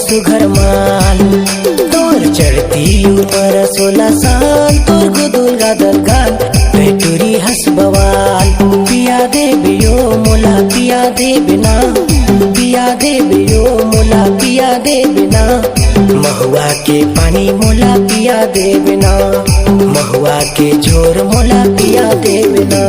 सुघर माल। तोर चढ़ती उमर 16 साल, तोर गुदुल गादल गाल, पेटुरी हस बवाल। पिया दे बियो मोला पिया दे बिना, पिया दे बियो मोला पिया दे बिना। महुआ के पानी मोला पिया दे बिना, महुआ के झोर मोला पिया दे बिना।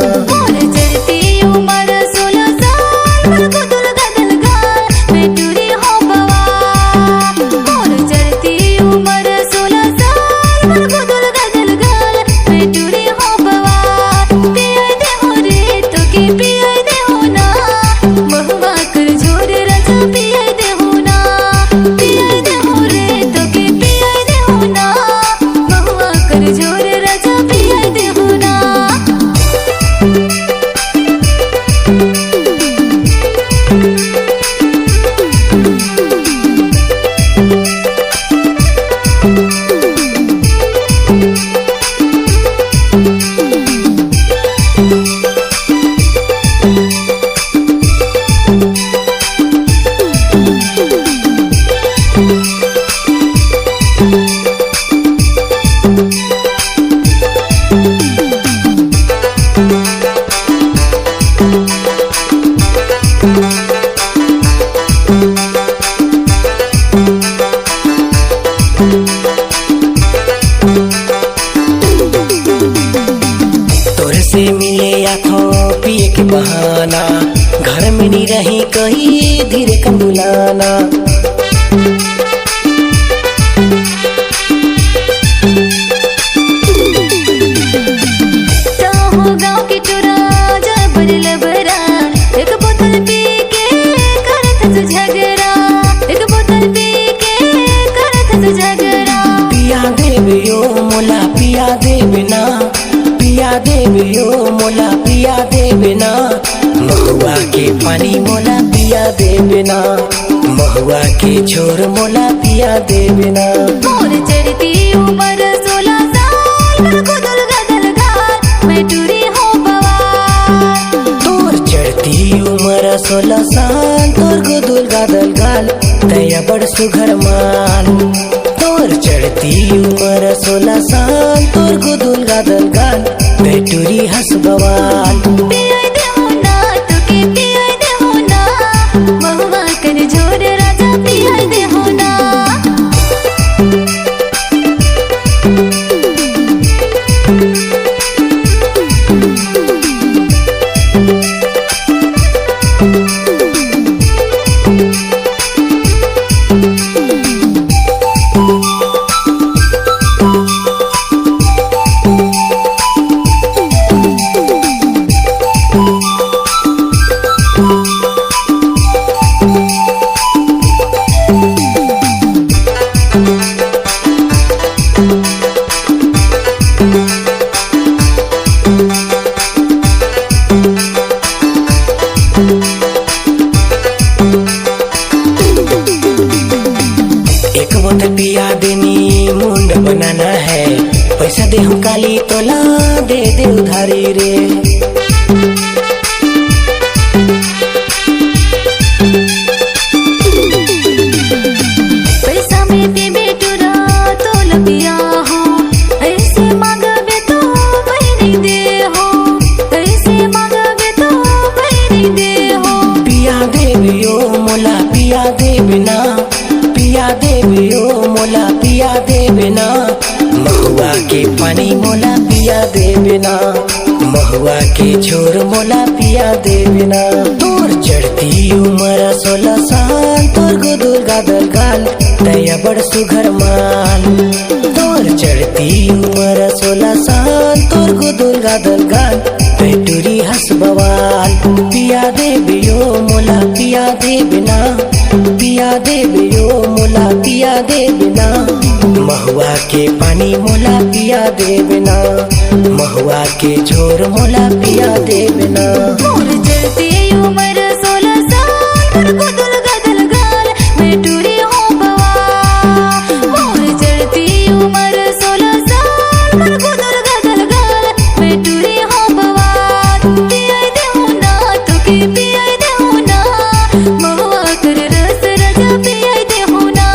तोरे से मिले आँखों पिए के बहाना, घर में नहीं रही कहीं धीरे कम बुलाना। पिया दे बियो मोला पिया दे बिना, पिया दे बियो मोला पिया दे बिना। महुआ के पानी मोला पिया दे बिना, महुआ के छोर मोला पिया दे बिना। मोर चढ़ती उमर 16 साल, गुदुल गादल गाल, मैं टूरी हो बवाल। तोर चढ़ती उमर 16 साल, तोर गुदुल गादल गाल, तया बड़ सुघर माल। तोर चढ़ती उमर 16 साल, तोर गुदुल गादल गाल, पेटुरी हस बवाल। पिया दे होना तो के पिया दे होना, महुआ कर झोर राजा पिया दे होना। एक बोतल पिया देनी मुंड बनाना है, पैसा दे हम काली तोला दे दे उधारी रे। पैसा में दे बेटुरा तो लपिया हो, ऐसे मांगबे तो पैरी दे हो, ऐसे मांगबे तो पैरी दे हो। पिया दे बियो मोला पिया दे बिना, पिया दे बियो मोला पिया दे बिना। महुआ के पानी मोला पिया दे बिना, महुआ के छोर मोला पिया दे बिना। तोर चढ़ती उमर 16 साल, तोर गुदुल गादल गाल, तया बड़ सुघर माल। तोर चढ़ती उमर 16 साल, तोर गुदुल गादल गाल, पेटुरी हस बवाल। पिया दे बियो मोला पिया दे बिना, पिया दे बियो मोला पिया दे बिना। महुआ के पानी मोला पिया दे बिना, महुआ के झोर मोला पिया दे बिना। मोर चढ़ती उमर 16 साल, गुदुल गादल गाल, मैं टूरी हो बवाल। मोर चढ़ती उमर 16 साल, गुदुल गादल गाल, मैं टूरी हो बवाल। पिया दे होना तो के पिया दे होना, महुआ कर रस राजा पिया दे होना।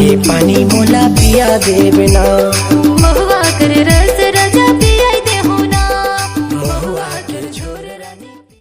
के पानी मोला पिया देबना। महुआ